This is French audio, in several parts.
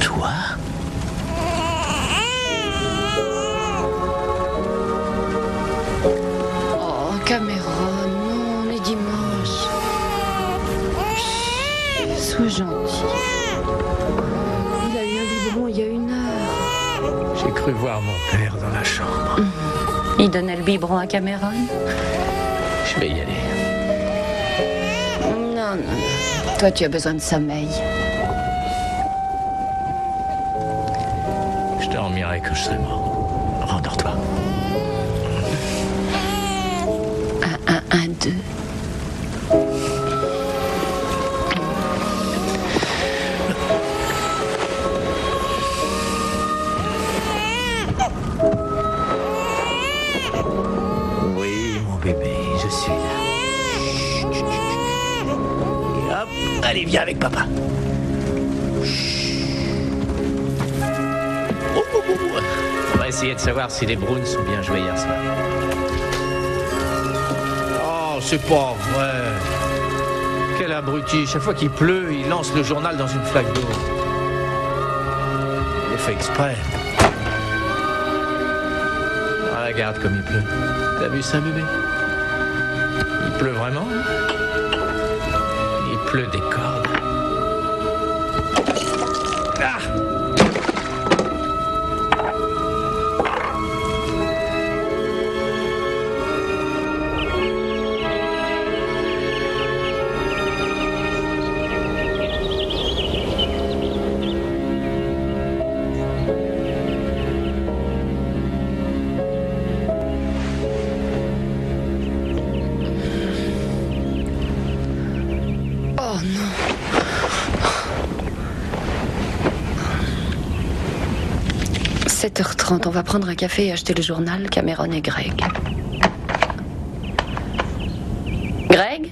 Toi? Oh, Cameron, non, on est dimanche. Chut, sois gentil. Il a eu un biberon il y a 1 heure. J'ai cru voir mon père dans la chambre. Il donnait le biberon à Cameron? Je vais y aller. Non, non. Toi, tu as besoin de sommeil. Je dormirai quand je serai mort. Rendors-toi. 1, 2. Oui, mon bébé, je suis là. Chut, chut, chut. Et hop, allez, viens avec papa. Oh, oh, oh. On va essayer de savoir si les Browns sont bien joués hier soir. Oh, c'est pas vrai. Quel abruti. Chaque fois qu'il pleut, il lance le journal dans une flaque d'eau. Il le fait exprès. Regarde comme il pleut. T'as vu ça, bébé? Il pleut vraiment? Il pleut des cordes. Ah! Oh non. 7h30, on va prendre un café et acheter le journal Cameron et Greg. Greg?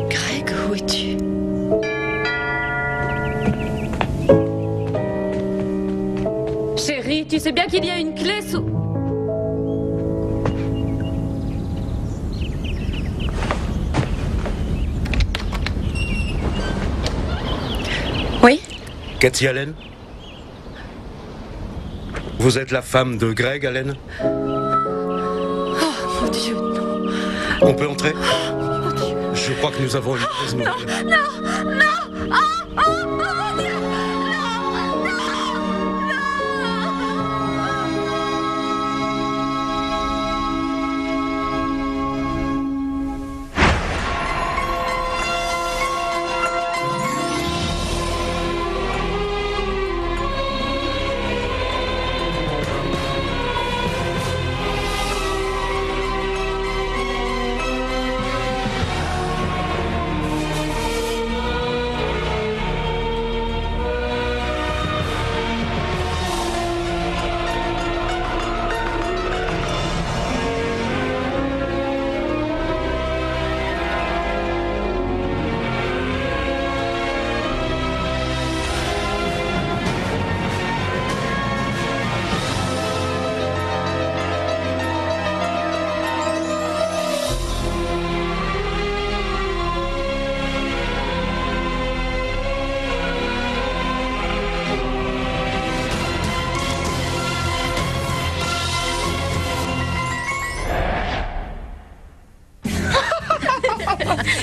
Greg, où es-tu? Chérie, tu sais bien qu'il y a une clé sous... Oui? Cathy Allen? Vous êtes la femme de Greg Allen? Oh, mon Dieu, non. On peut entrer? Mon Dieu. Je crois que nous avons une mauvaise nouvelle. Non! Oh, oh, mon Dieu!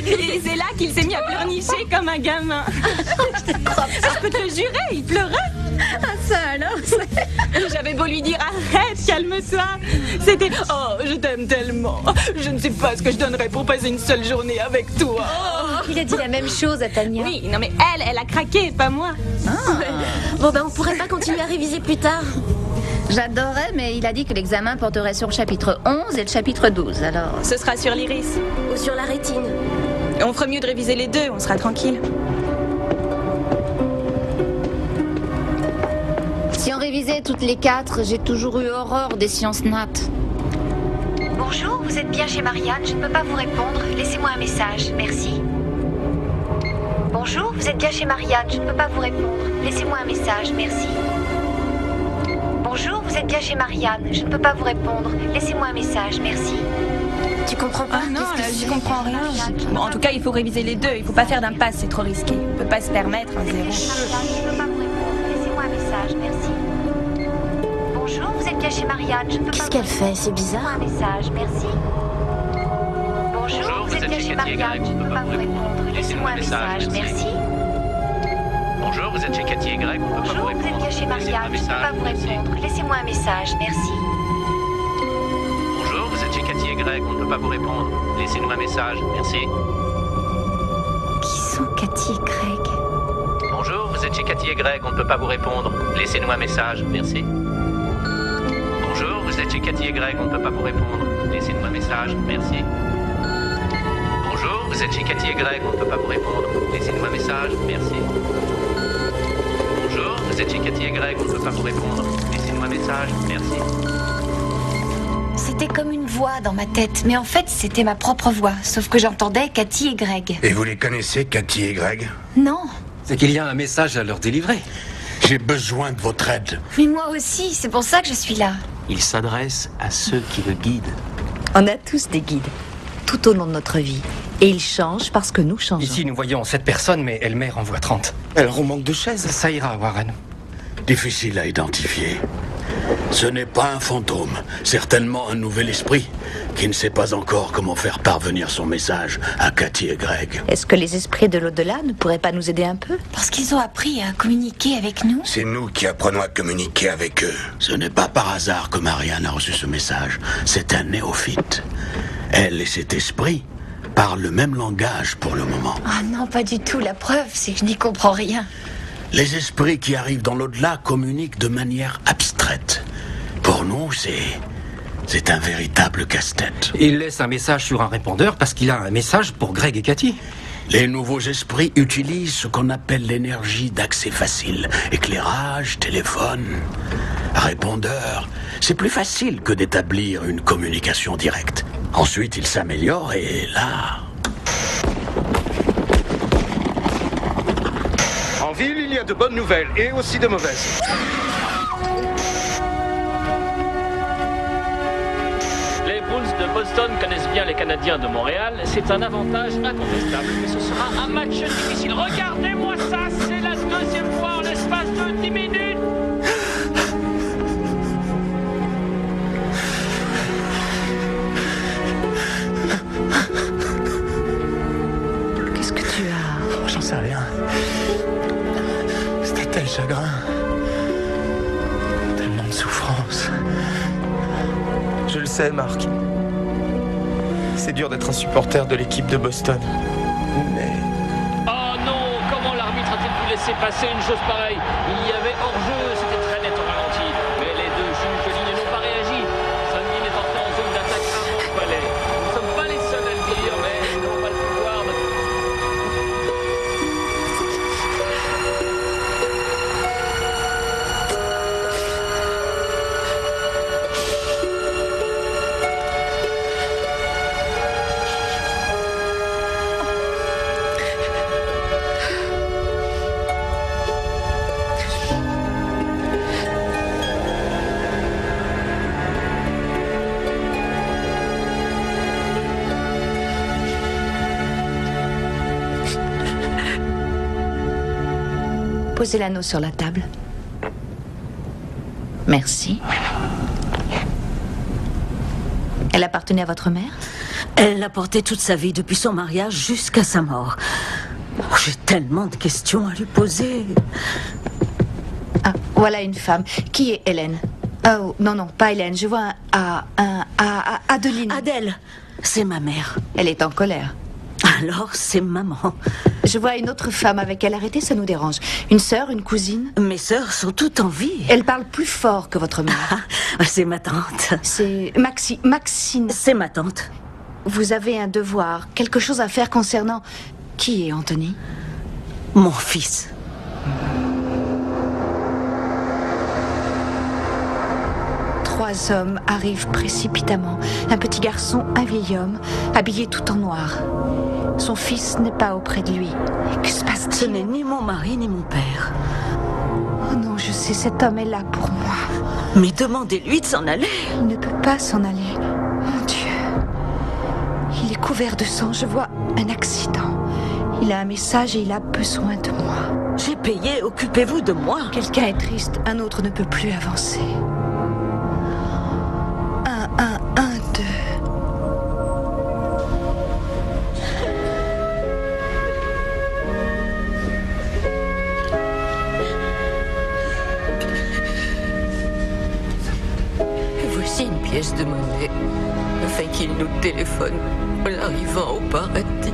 Et c'est là qu'il s'est mis à pleurnicher comme un gamin. Je te crois pas. Je peux te le jurer, il pleurait. Ah, ça alors, Et j'avais beau lui dire arrête, calme-toi. C'était oh, je t'aime tellement. Je ne sais pas ce que je donnerais pour passer une seule journée avec toi. Il a dit la même chose à Tania. Oui, non mais elle a craqué, pas moi. Bon ben on pourrait pas continuer à réviser plus tard. J'adorais, mais il a dit que l'examen porterait sur le chapitre 11 et le chapitre 12, alors... Ce sera sur l'iris. Ou sur la rétine. On ferait mieux de réviser les deux, on sera tranquille. Si on révise scolarisées toutes les 4. J'ai toujours eu horreur des sciences nat. Bonjour, vous êtes bien chez Marianne, je ne peux pas vous répondre. Laissez-moi un message, merci. Bonjour, vous êtes bien chez Marianne, je ne peux pas vous répondre. Laissez-moi un message, merci. Bonjour, vous êtes bien chez Marianne, je ne peux pas vous répondre. Laissez-moi un message, merci. Tu comprends pas? Ah non, Qu'est-ce là, que j'y c'est? comprends rien. Bon, en tout cas, il faut réviser les deux. Il faut pas faire d'impasse, c'est trop risqué. On peut pas se permettre un zéro. Marianne, je ne peux pas vous répondre. Laissez-moi un message, merci. Bonjour, vous êtes bien chez Marianne, je ne peux pas Qu'est-ce vous qu'elle répondre. fait? C'est bizarre. Un message, merci. Bonjour, vous êtes bien chez Marianne, je ne peux pas vous répondre. Laissez-moi un message, merci. Bonjour, vous êtes chez Cathy et Greg, on peut pas vous Bonjour, vous êtes répondre. bien chez Laissez-moi un Marianne, je ne peux message, pas vous merci. répondre. Laissez-moi un message, merci. Bonjour, vous êtes chez Cathy et Greg, on ne peut pas vous répondre. Laissez-nous un message, merci. Qui sont Cathy et Greg? Bonjour, vous êtes chez Cathy et Greg, on ne peut pas vous répondre. Laissez-nous un message, merci. Bonjour, vous êtes chez Cathy et Greg, on ne peut pas vous répondre. Laissez-nous un message, merci. Bonjour, vous êtes chez Cathy et Greg, on ne peut pas vous répondre. Laissez-nous un message, merci. Bonjour, vous êtes chez Cathy et Greg, on ne peut pas vous répondre. Laissez-nous un message, merci. C'était comme une voix dans ma tête, mais en fait, c'était ma propre voix, sauf que j'entendais Cathy et Greg. Et vous les connaissez, Cathy et Greg? Non, C'est qu'il y a un message à leur délivrer. J'ai besoin de votre aide. mais moi aussi, c'est pour ça que je suis là. Il s'adresse à ceux qui le guident. On a tous des guides, tout au long de notre vie. Et ils changent parce que nous changeons. Ici, nous voyons 7 personnes, mais Elmer en voit 30. Alors on manque de chaises. Ça ira, Warren. Difficile à identifier. Ce n'est pas un fantôme, certainement un nouvel esprit qui ne sait pas encore comment faire parvenir son message à Cathy et Greg. Est-ce que les esprits de l'au-delà ne pourraient pas nous aider un peu? Parce qu'ils ont appris à communiquer avec nous. C'est nous qui apprenons à communiquer avec eux. Ce n'est pas par hasard que Marianne a reçu ce message. C'est un néophyte. Elle et cet esprit parlent le même langage pour le moment. Ah non, pas du tout. La preuve, c'est que je n'y comprends rien. Les esprits qui arrivent dans l'au-delà communiquent de manière abstraite. Pour nous, c'est un véritable casse-tête. Il laisse un message sur un répondeur parce qu'il a un message pour Greg et Cathy. Les nouveaux esprits utilisent ce qu'on appelle l'énergie d'accès facile. Éclairage, téléphone, répondeur. C'est plus facile que d'établir une communication directe. Ensuite, ils s'améliorent et là... En ville, il y a de bonnes nouvelles et aussi de mauvaises. Les Bulls de Boston connaissent bien les Canadiens de Montréal. C'est un avantage incontestable. Mais ce sera un match difficile. Regardez-moi ça, c'est la deuxième fois en l'espace de 10 minutes. Qu'est-ce que tu as? J'en sais rien. C'était tel chagrin. Tellement de souffrance. Je le sais, Marc. C'est dur d'être un supporter de l'équipe de Boston. Mais... Oh non, comment l'arbitre a-t-il pu laisser passer une chose pareille? Il y avait hors-jeu, c'était très net au ralenti. Mais les deux juges de ligne n'ont pas réagi. Sundin est entré en zone d'attaque avant le palais. Nous ne sommes pas les seuls à le dire, mais nous n'avons pas le pouvoir de... Posez l'anneau sur la table. Merci. Elle appartenait à votre mère? Elle l'a porté toute sa vie, depuis son mariage jusqu'à sa mort. Oh, j'ai tellement de questions à lui poser. Ah, voilà une femme. Qui est Hélène? Oh, non, non, pas Hélène. Je vois Adeline. Adèle, c'est ma mère. Elle est en colère. Alors, c'est maman. Je vois une autre femme avec elle. Arrêtez, ça nous dérange. Une sœur, une cousine? Mes sœurs sont toutes en vie. Elle parle plus fort que votre mère. C'est ma tante. C'est Maxine. C'est ma tante. Vous avez un devoir, quelque chose à faire concernant... Qui est Anthony? Mon fils. 3 hommes arrivent précipitamment. Un petit garçon, un vieil homme, habillé tout en noir. Son fils n'est pas auprès de lui. Que se passe-t-il? Ce n'est ni mon mari ni mon père. Oh non, je sais, cet homme est là pour moi. Mais demandez-lui de s'en aller. Il ne peut pas s'en aller. Mon Dieu. Il est couvert de sang, je vois un accident. Il a un message et il a besoin de moi. J'ai payé, occupez-vous de moi. Quelqu'un est triste, un autre ne peut plus avancer. 1, 1, 1, 2. Voici une pièce de monnaie, afin qu'il nous téléphone en arrivant au paradis.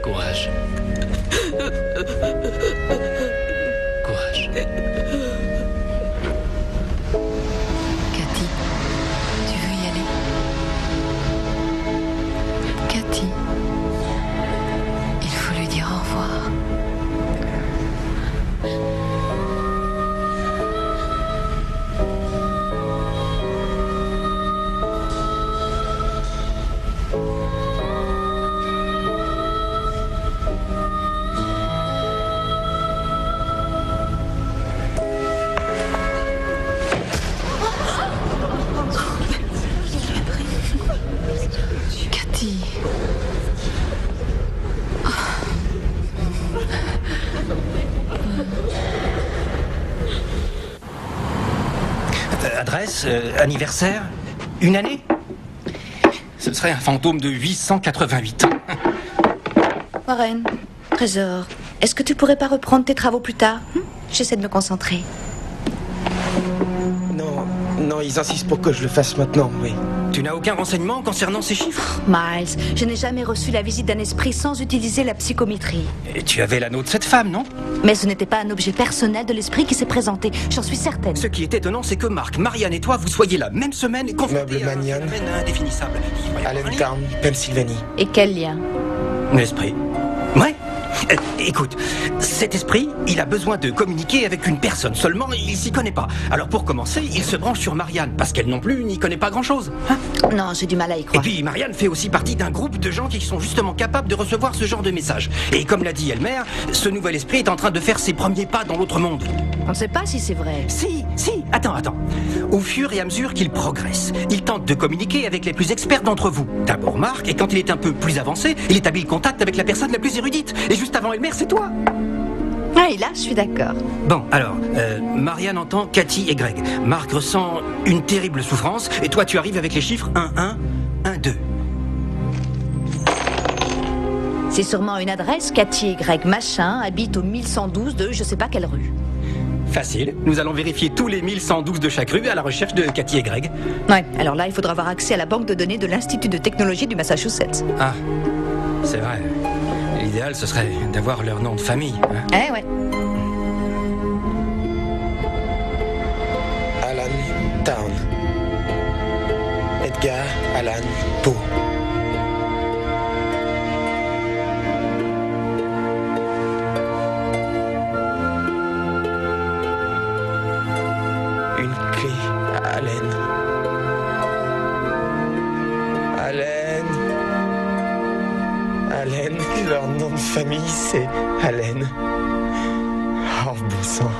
Courage. Courage. Cathy, tu veux y aller? Cathy, il faut lui dire au revoir. Cathy. Adresse, anniversaire, une année? Ce serait un fantôme de 888 ans. Warren, trésor, est-ce que tu pourrais pas reprendre tes travaux plus tard? J'essaie de me concentrer. Non, ils insistent pour que je le fasse maintenant, oui. Tu n'as aucun renseignement concernant ces chiffres? Miles, je n'ai jamais reçu la visite d'un esprit sans utiliser la psychométrie. Et tu avais l'anneau de cette femme, non? Mais ce n'était pas un objet personnel de l'esprit qui s'est présenté, j'en suis certaine. Ce qui est étonnant, c'est que Marc, Marianne et toi, vous soyez la même semaine confrontés à un phénomène indéfinissable. Allentown, Pennsylvanie. Et quel lien? L'esprit. Ouais. Écoute, cet esprit, il a besoin de communiquer avec une personne. Seulement, il s'y connaît pas. Alors pour commencer, il se branche sur Marianne, parce qu'elle non plus n'y connaît pas grand-chose. Hein? Non, j'ai du mal à y croire. Et puis Marianne fait aussi partie d'un groupe de gens qui sont justement capables de recevoir ce genre de message. Et comme l'a dit Elmer, ce nouvel esprit est en train de faire ses premiers pas dans l'autre monde. On ne sait pas si c'est vrai. Si, attends. Au fur et à mesure qu'il progresse, il tente de communiquer avec les plus experts d'entre vous. D'abord Marc, et quand il est un peu plus avancé, il établit le contact avec la personne la plus érudite. Et juste avant Elmer, c'est toi. Ah, et là, je suis d'accord. Bon, alors, Marianne entend Cathy et Greg. Marc ressent une terrible souffrance, et toi tu arrives avec les chiffres 1-1, 1-2. C'est sûrement une adresse, Cathy et Greg machin habitent au 1112 de je sais pas quelle rue. Facile, nous allons vérifier tous les 1112 de chaque rue à la recherche de Cathy et Greg. Ouais, alors là, il faudra avoir accès à la banque de données de l'Institut de technologie du Massachusetts. Ah, c'est vrai. L'idéal, ce serait d'avoir leur nom de famille. Hein. Eh ouais. Allentown. Edgar Allan Poe. Une clé à Allen. Allen, leur nom de famille c'est Allen. Oh bon sang.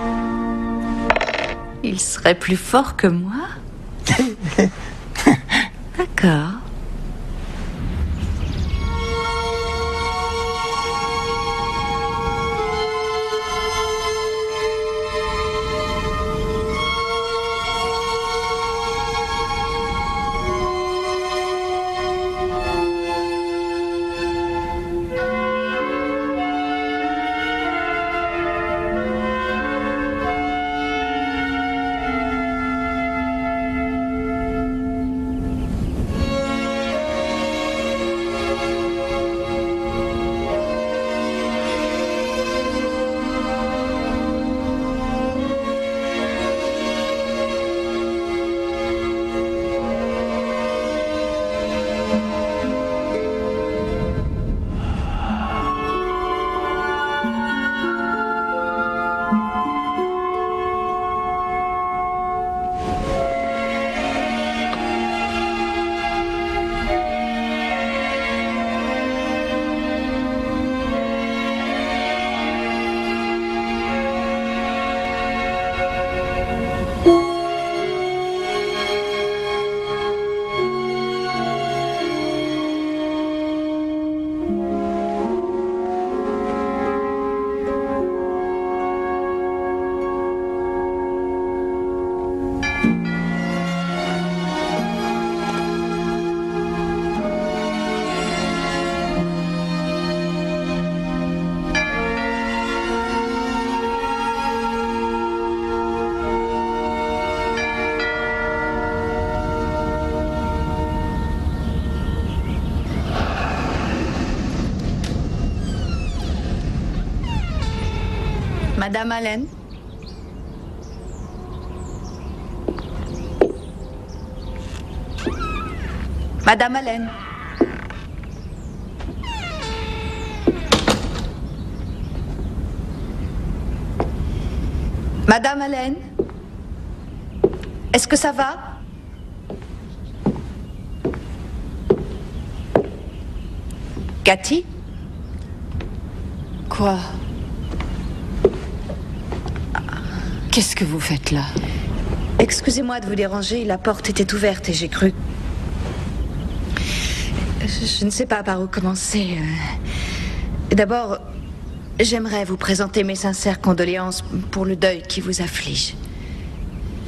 Il serait plus fort que moi? D'accord. Madame Allen? Madame Allen? Madame Allen? Est-ce que ça va? Cathy? Quoi? Qu'est-ce que vous faites là? Excusez-moi de vous déranger, la porte était ouverte et j'ai cru... Je ne sais pas par où commencer. D'abord, j'aimerais vous présenter mes sincères condoléances pour le deuil qui vous afflige.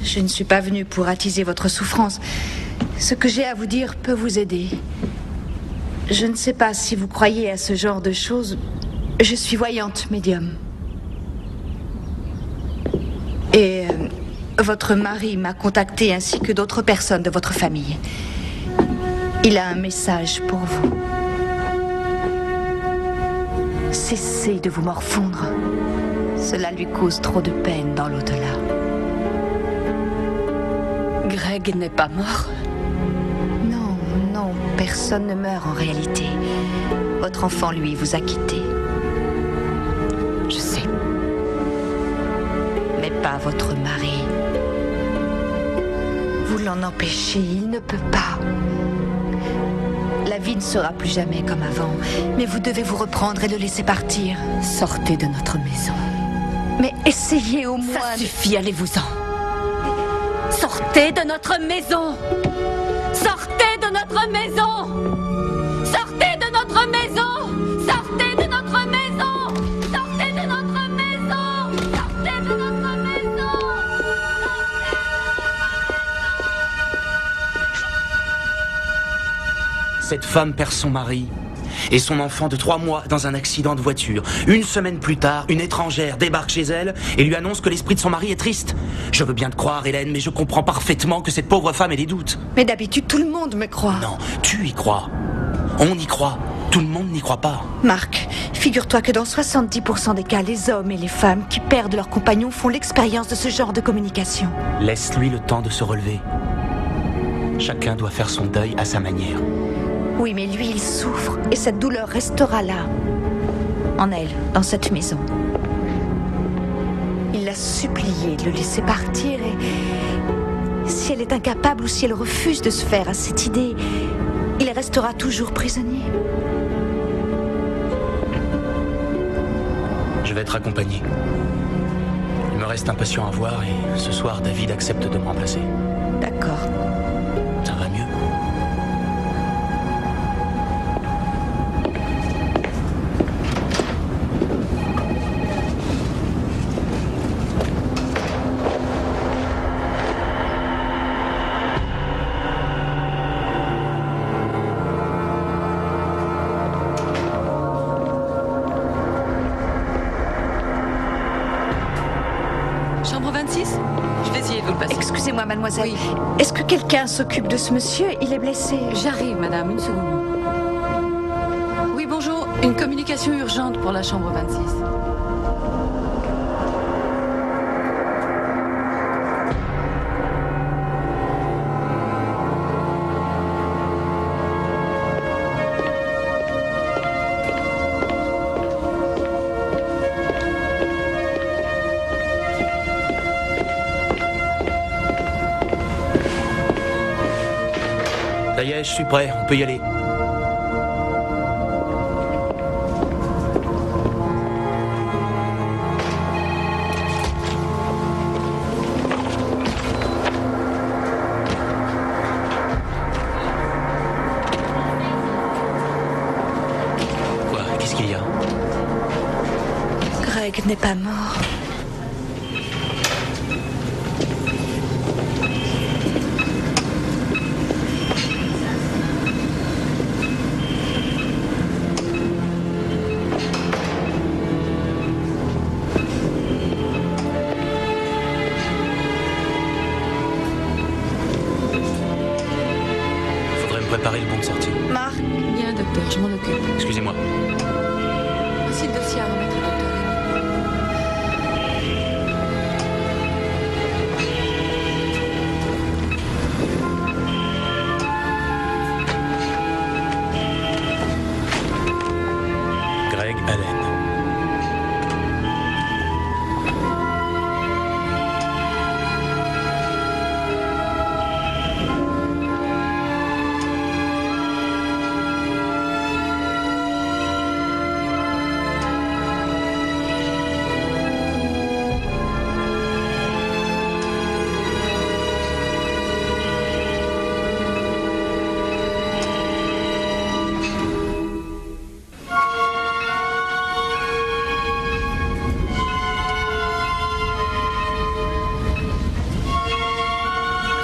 Je ne suis pas venue pour attiser votre souffrance. Ce que j'ai à vous dire peut vous aider. Je ne sais pas si vous croyez à ce genre de choses. Je suis voyante médium. Et votre mari m'a contacté ainsi que d'autres personnes de votre famille. Il a un message pour vous. Cessez de vous morfondre. Cela lui cause trop de peine dans l'au-delà. Greg n'est pas mort? Non, non, personne ne meurt en réalité. Votre enfant, lui, vous a quitté. Je sais. Mais pas votre mari. Vous l'en empêchez, il ne peut pas. La vie ne sera plus jamais comme avant, mais vous devez vous reprendre et le laisser partir. Sortez de notre maison. Mais essayez au moins... Ça suffit, allez-vous-en. Sortez de notre maison! Sortez de notre maison! Sortez de notre maison! Sortez de notre maison! Sortez de notre maison! Sortez de notre maison! Cette femme perd son mari et son enfant de 3 mois dans un accident de voiture. Une semaine plus tard, une étrangère débarque chez elle et lui annonce que l'esprit de son mari est triste. Je veux bien te croire, Hélène, mais je comprends parfaitement que cette pauvre femme ait des doutes. Mais d'habitude, tout le monde me croit. Non, tu y crois. On y croit. Tout le monde n'y croit pas. Marc, figure-toi que dans 70% des cas, les hommes et les femmes qui perdent leurs compagnons font l'expérience de ce genre de communication. Laisse-lui le temps de se relever. Chacun doit faire son deuil à sa manière. Oui, mais lui, il souffre, et cette douleur restera là, en elle, dans cette maison. Il l'a supplié de le laisser partir, et si elle est incapable ou si elle refuse de se faire à cette idée, il restera toujours prisonnier. Je vais être accompagné. Il me reste un patient à voir, et ce soir, David accepte de me remplacer. D'accord. Ça va mieux? Chambre 26? Je vais essayer de vous le passer. Excusez-moi, mademoiselle. Oui. Est-ce que quelqu'un s'occupe de ce monsieur? Il est blessé. J'arrive, madame, une seconde. Oui, bonjour. Une communication urgente pour la chambre 26. Ça y est, je suis prêt, on peut y aller. Quoi? Qu'est-ce qu'il y a? Greg n'est pas mort. Préparer le bon de sortie. Marc? Bien, docteur, je m'en occupe. Excusez-moi. Voici le dossier à remettre au docteur.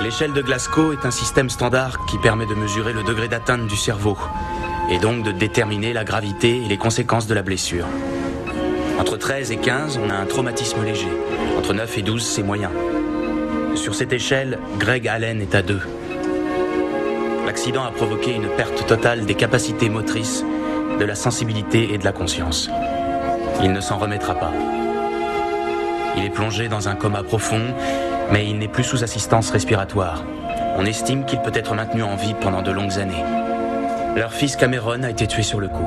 L'échelle de Glasgow est un système standard qui permet de mesurer le degré d'atteinte du cerveau et donc de déterminer la gravité et les conséquences de la blessure. Entre 13 et 15, on a un traumatisme léger. Entre 9 et 12, c'est moyen. Sur cette échelle, Greg Allen est à 2. L'accident a provoqué une perte totale des capacités motrices, de la sensibilité et de la conscience. Il ne s'en remettra pas. Il est plongé dans un coma profond, mais il n'est plus sous assistance respiratoire. On estime qu'il peut être maintenu en vie pendant de longues années. Leur fils Cameron a été tué sur le coup.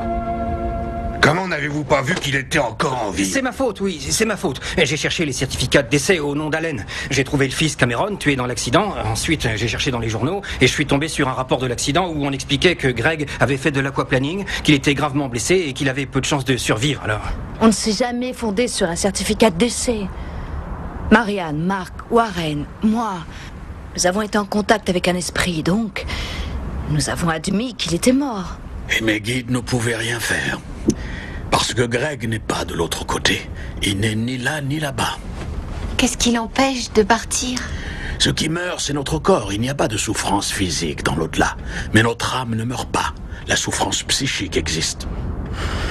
Comment n'avez-vous pas vu qu'il était encore en vie? C'est ma faute, oui, c'est ma faute. J'ai cherché les certificats de décès au nom d'Allen. J'ai trouvé le fils Cameron tué dans l'accident. Ensuite, j'ai cherché dans les journaux et je suis tombé sur un rapport de l'accident où on expliquait que Greg avait fait de l'aquaplaning, qu'il était gravement blessé et qu'il avait peu de chances de survivre, alors... On ne s'est jamais fondé sur un certificat de décès. Marianne, Mark, Warren, moi, nous avons été en contact avec un esprit, donc nous avons admis qu'il était mort. Et mes guides ne pouvaient rien faire. Parce que Greg n'est pas de l'autre côté. Il n'est ni là ni là-bas. Qu'est-ce qui l'empêche de partir? Ce qui meurt, c'est notre corps. Il n'y a pas de souffrance physique dans l'au-delà. Mais notre âme ne meurt pas. La souffrance psychique existe.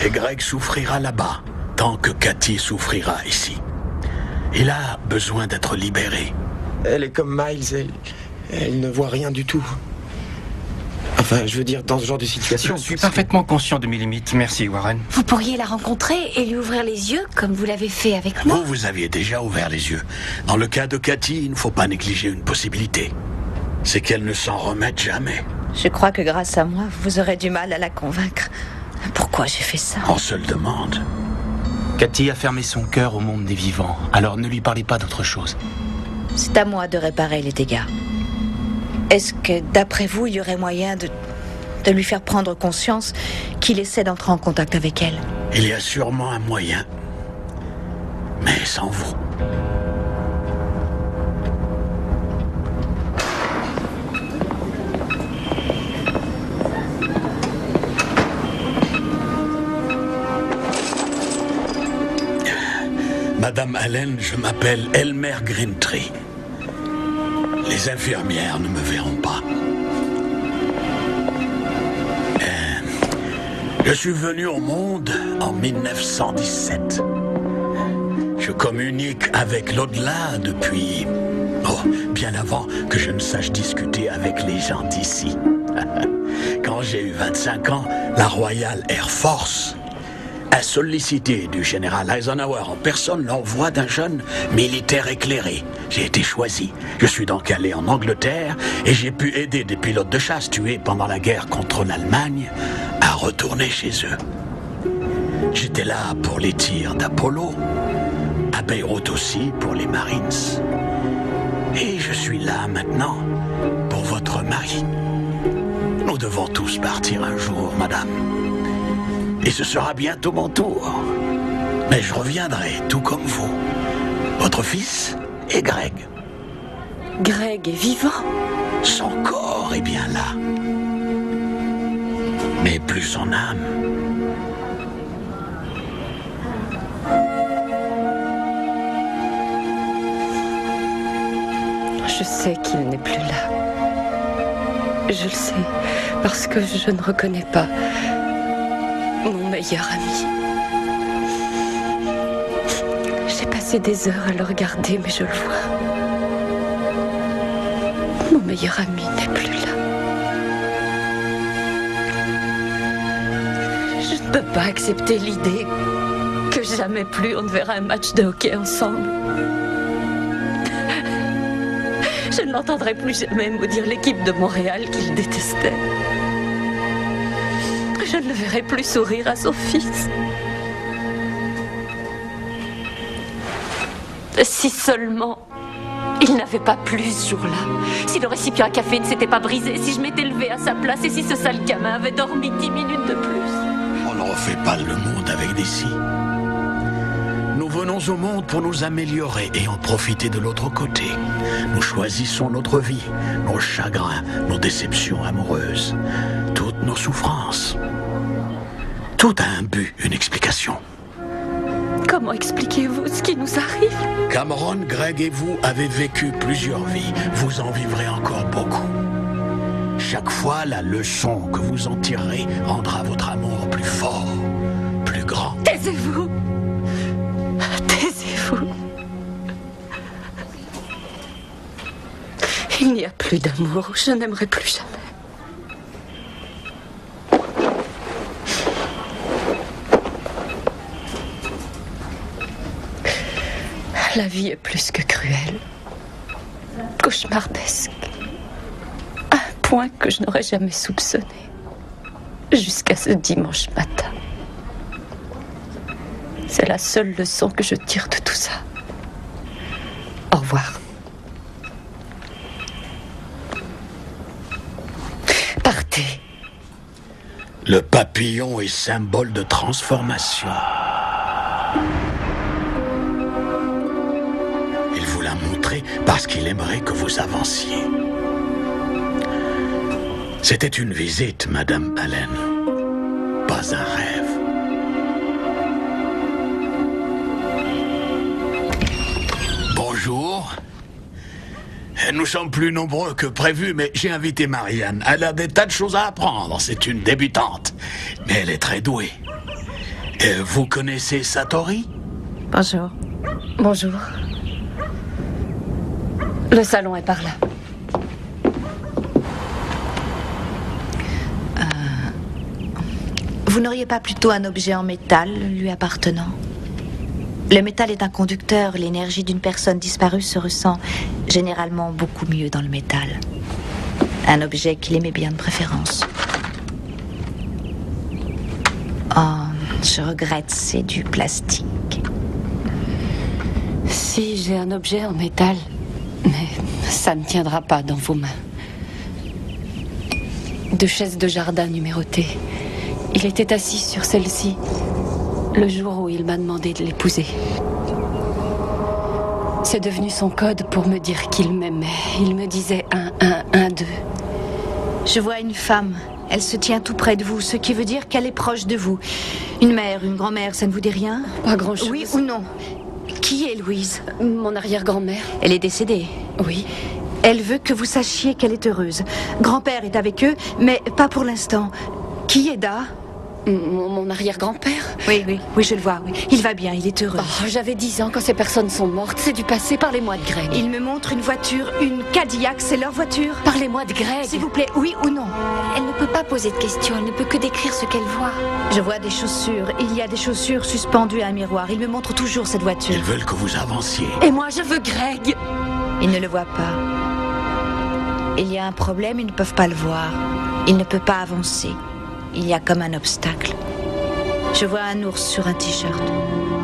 Et Greg souffrira là-bas, tant que Cathy souffrira ici. Il a besoin d'être libéré. Elle est comme Miles, elle ne voit rien du tout. Enfin, je veux dire, dans ce genre de situation... Je suis parfaitement conscient de mes limites. Merci, Warren. Vous pourriez la rencontrer et lui ouvrir les yeux comme vous l'avez fait avec moi. Vous aviez déjà ouvert les yeux. Dans le cas de Cathy, il ne faut pas négliger une possibilité. C'est qu'elle ne s'en remette jamais. Je crois que grâce à moi, vous aurez du mal à la convaincre. Pourquoi j'ai fait ça? On se le demande. Cathy a fermé son cœur au monde des vivants, alors ne lui parlez pas d'autre chose. C'est à moi de réparer les dégâts. Est-ce que, d'après vous, il y aurait moyen de lui faire prendre conscience qu'il essaie d'entrer en contact avec elle? Il y a sûrement un moyen. Mais sans vous. Madame Allen, je m'appelle Elmer Greentree. Les infirmières ne me verront pas. Je suis venu au monde en 1917. Je communique avec l'au-delà depuis... bien avant que je ne sache discuter avec les gens d'ici. Quand j'ai eu 25 ans, la Royal Air Force a sollicité du général Eisenhower en personne l'envoi d'un jeune militaire éclairé. J'ai été choisi. Je suis donc allé en Angleterre et j'ai pu aider des pilotes de chasse tués pendant la guerre contre l'Allemagne à retourner chez eux. J'étais là pour les tirs d'Apollo, à Beyrouth aussi pour les Marines. Et je suis là maintenant pour votre mari. Nous devons tous partir un jour, madame. Et ce sera bientôt mon tour. Mais je reviendrai, tout comme vous. Votre fils est Greg. Greg est vivant? Son corps est bien là. Mais plus son âme. Je sais qu'il n'est plus là. Je le sais, parce que je ne reconnais pas mon meilleur ami. J'ai passé des heures à le regarder, mais je le vois. Mon meilleur ami n'est plus là. Je ne peux pas accepter l'idée que jamais plus on ne verra un match de hockey ensemble. Je ne l'entendrai plus jamais maudire l'équipe de Montréal qu'il détestait. Je ne le verrai plus sourire à son fils. Si seulement il n'avait pas plu ce jour-là, si le récipient à café ne s'était pas brisé, si je m'étais levée à sa place et si ce sale gamin avait dormi 10 minutes de plus. On ne refait pas le monde avec des si. Nous venons au monde pour nous améliorer et en profiter de l'autre côté. Nous choisissons notre vie, nos chagrins, nos déceptions amoureuses, toutes nos souffrances. Tout a un but, une explication. Comment Comment expliquez-vous ce qui nous arrive? Cameron, Greg et vous avez vécu plusieurs vies. Vous en vivrez encore beaucoup. Chaque fois, la leçon que vous en tirerez rendra votre amour plus fort, plus grand. Taisez-vous! Taisez-vous! Il n'y a plus d'amour. Je n'aimerai plus jamais. La vie est plus que cruelle. Cauchemardesque. À un point que je n'aurais jamais soupçonné. Jusqu'à ce dimanche matin. C'est la seule leçon que je tire de tout ça. Au revoir. Partez. Le papillon est symbole de transformation. Il vous l'a montré parce qu'il aimerait que vous avanciez. C'était une visite, Madame Allen. Pas un rêve. Bonjour. Nous sommes plus nombreux que prévu, mais j'ai invité Marianne. Elle a des tas de choses à apprendre. C'est une débutante, mais elle est très douée. Vous connaissez Satori? Bonjour. Bonjour. Le salon est par là. Vous n'auriez pas plutôt un objet en métal lui appartenant? Le métal est un conducteur. L'énergie d'une personne disparue se ressent généralement beaucoup mieux dans le métal. Un objet qu'il aimait bien de préférence. Oh, je regrette, c'est du plastique. Si j'ai un objet en métal, mais ça ne tiendra pas dans vos mains. Deux chaises de jardin numérotées. Il était assis sur celle-ci le jour où il m'a demandé de l'épouser. C'est devenu son code pour me dire qu'il m'aimait. Il me disait 1, 1, 1, 2. Je vois une femme. Elle se tient tout près de vous, ce qui veut dire qu'elle est proche de vous. Une mère, une grand-mère, ça ne vous dit rien? Pas grand-chose. Oui ou non? Qui est Louise? Mon arrière-grand-mère. Elle est décédée? Oui. Elle veut que vous sachiez qu'elle est heureuse. Grand-père est avec eux, mais pas pour l'instant. Qui est Da? Mon arrière-grand-père? Oui, je le vois, oui. Il va bien, il est heureux. Oh, j'avais 10 ans quand ces personnes sont mortes. C'est du passé, parlez-moi de Greg. Il me montre une voiture, une Cadillac, c'est leur voiture. Parlez-moi de Greg. S'il vous plaît, oui ou non? Elle ne peut pas poser de questions, elle ne peut que décrire ce qu'elle voit. Je vois des chaussures. Il y a des chaussures suspendues à un miroir. Il me montre toujours cette voiture. Ils veulent que vous avanciez. Et moi, je veux Greg. Ils ne le voient pas. Il y a un problème, ils ne peuvent pas le voir. Il ne peut pas avancer. Il y a comme un obstacle. Je vois un ours sur un t-shirt.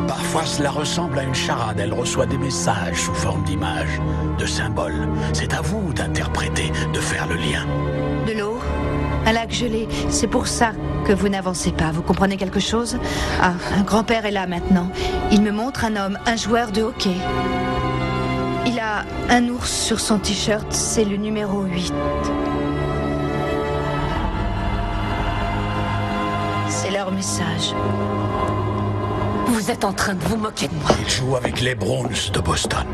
Parfois, cela ressemble à une charade. Elle reçoit des messages sous forme d'images, de symboles. C'est à vous d'interpréter, de faire le lien. De l'eau, un lac gelé. C'est pour ça que vous n'avancez pas. Vous comprenez quelque chose? Ah, un grand-père est là maintenant. Il me montre un homme, un joueur de hockey. Il a un ours sur son t-shirt. C'est le numéro 8. C'est leur message. Vous êtes en train de vous moquer de moi. Il joue avec les Browns de Boston.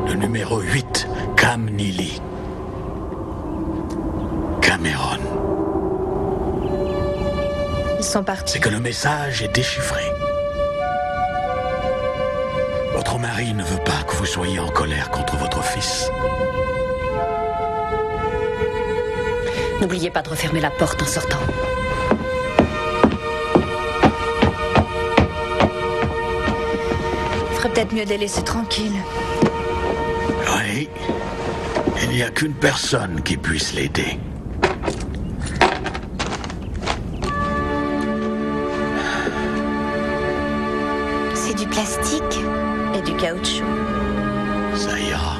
Le numéro 8, Cam Neely. Cameron. Ils sont partis. C'est que le message est déchiffré. Votre mari ne veut pas que vous soyez en colère contre votre fils. N'oubliez pas de refermer la porte en sortant. Il ferait peut-être mieux de les laisser tranquilles. Oui. Il n'y a qu'une personne qui puisse l'aider. C'est du plastique et du caoutchouc. Ça ira.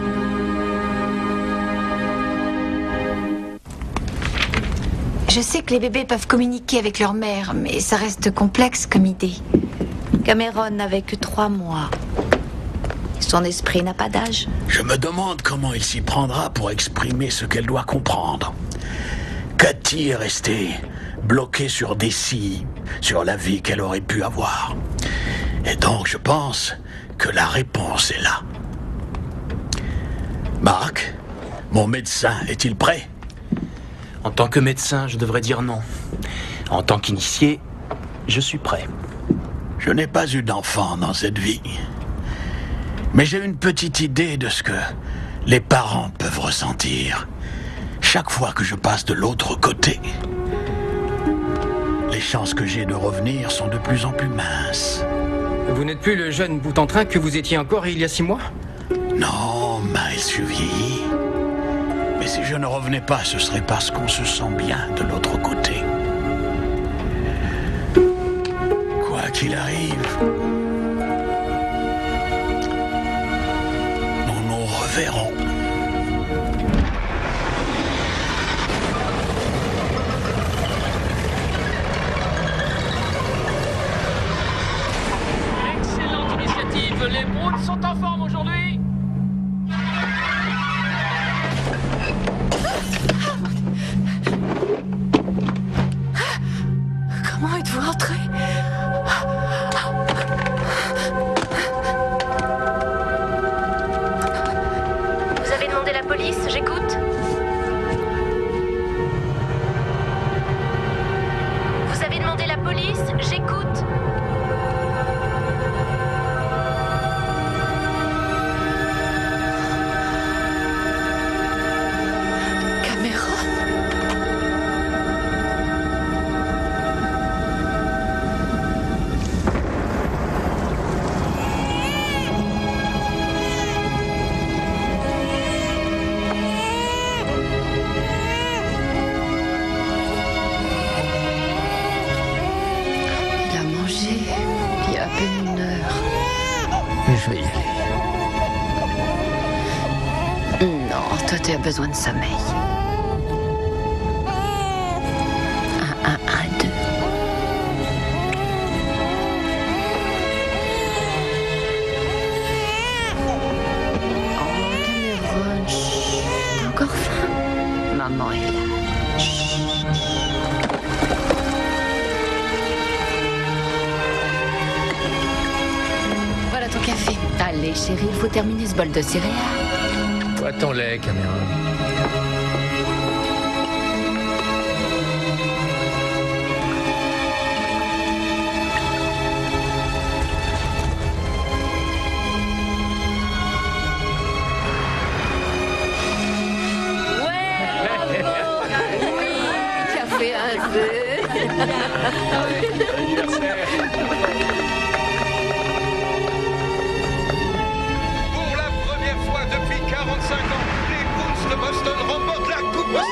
Je sais que les bébés peuvent communiquer avec leur mère, mais ça reste complexe comme idée. Cameron n'avait que 3 mois. Son esprit n'a pas d'âge. Je me demande comment il s'y prendra pour exprimer ce qu'elle doit comprendre. Cathy est restée bloquée sur des scies, sur la vie qu'elle aurait pu avoir. Et donc je pense que la réponse est là. Marc, mon médecin est-il prêt? En tant que médecin, je devrais dire non. En tant qu'initié, je suis prêt. Je n'ai pas eu d'enfant dans cette vie. Mais j'ai une petite idée de ce que les parents peuvent ressentir chaque fois que je passe de l'autre côté. Les chances que j'ai de revenir sont de plus en plus minces. Vous n'êtes plus le jeune bout en train que vous étiez encore il y a 6 mois? Non, Miles, je vieillis. Mais si je ne revenais pas, ce serait parce qu'on se sent bien de l'autre côté. Quoi qu'il arrive, nous nous reverrons. Excellente initiative. Les Browns sont en forme aujourd'hui. Comment êtes-vous entré? Vous avez demandé la police, j'écoute. Vous avez demandé la police, j'écoute. Il a mangé il y a à peine 1 heure. Je vais y aller. Non, toi tu as besoin de sommeil. 1, 1, 1, 2. Oh, Cameron, chut. T'as encore faim? Maman est là. Voilà ton café. Allez, chérie, il faut terminer ce bol de céréales. Bois ton lait, Cameron. Café à Pour la première fois depuis 45 ans, les Bruins de Boston remportent la Coupe Boston.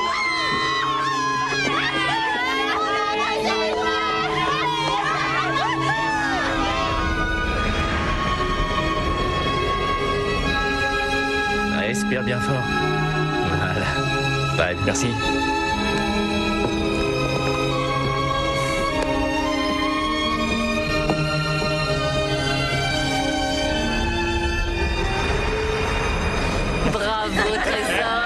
Respire bien fort. Voilà. Ouais, merci. Bravo, Trésor.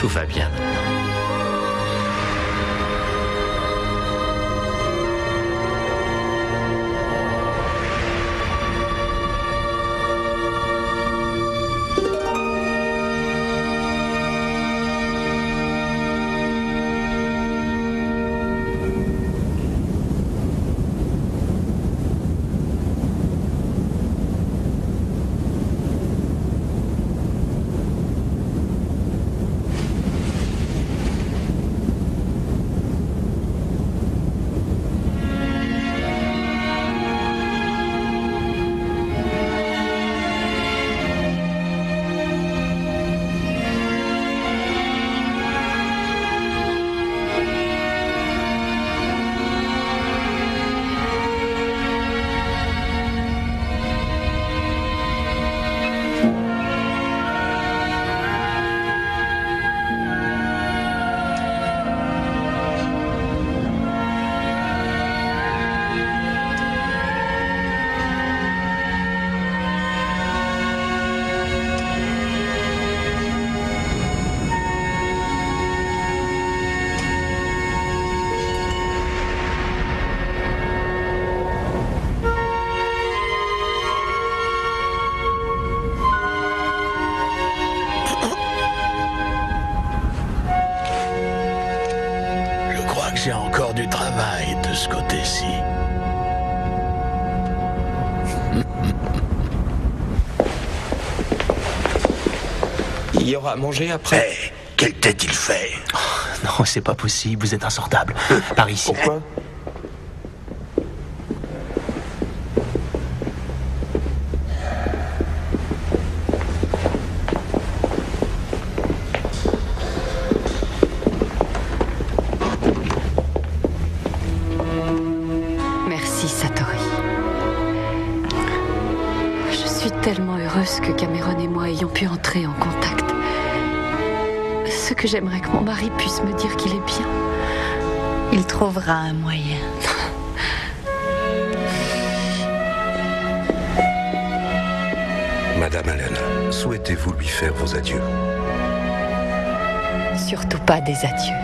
Tout va bien maintenant. J'ai encore du travail de ce côté-ci. Il y aura à manger après. Hé, quelle tête il fait? Oh, non, c'est pas possible, vous êtes insortable. Par ici. Pourquoi? Tellement heureuse que Cameron et moi ayons pu entrer en contact. Ce que j'aimerais que mon mari puisse me dire qu'il est bien. Il trouvera un moyen. Madame Allen, souhaitez-vous lui faire vos adieux? Surtout pas des adieux.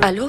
Allô?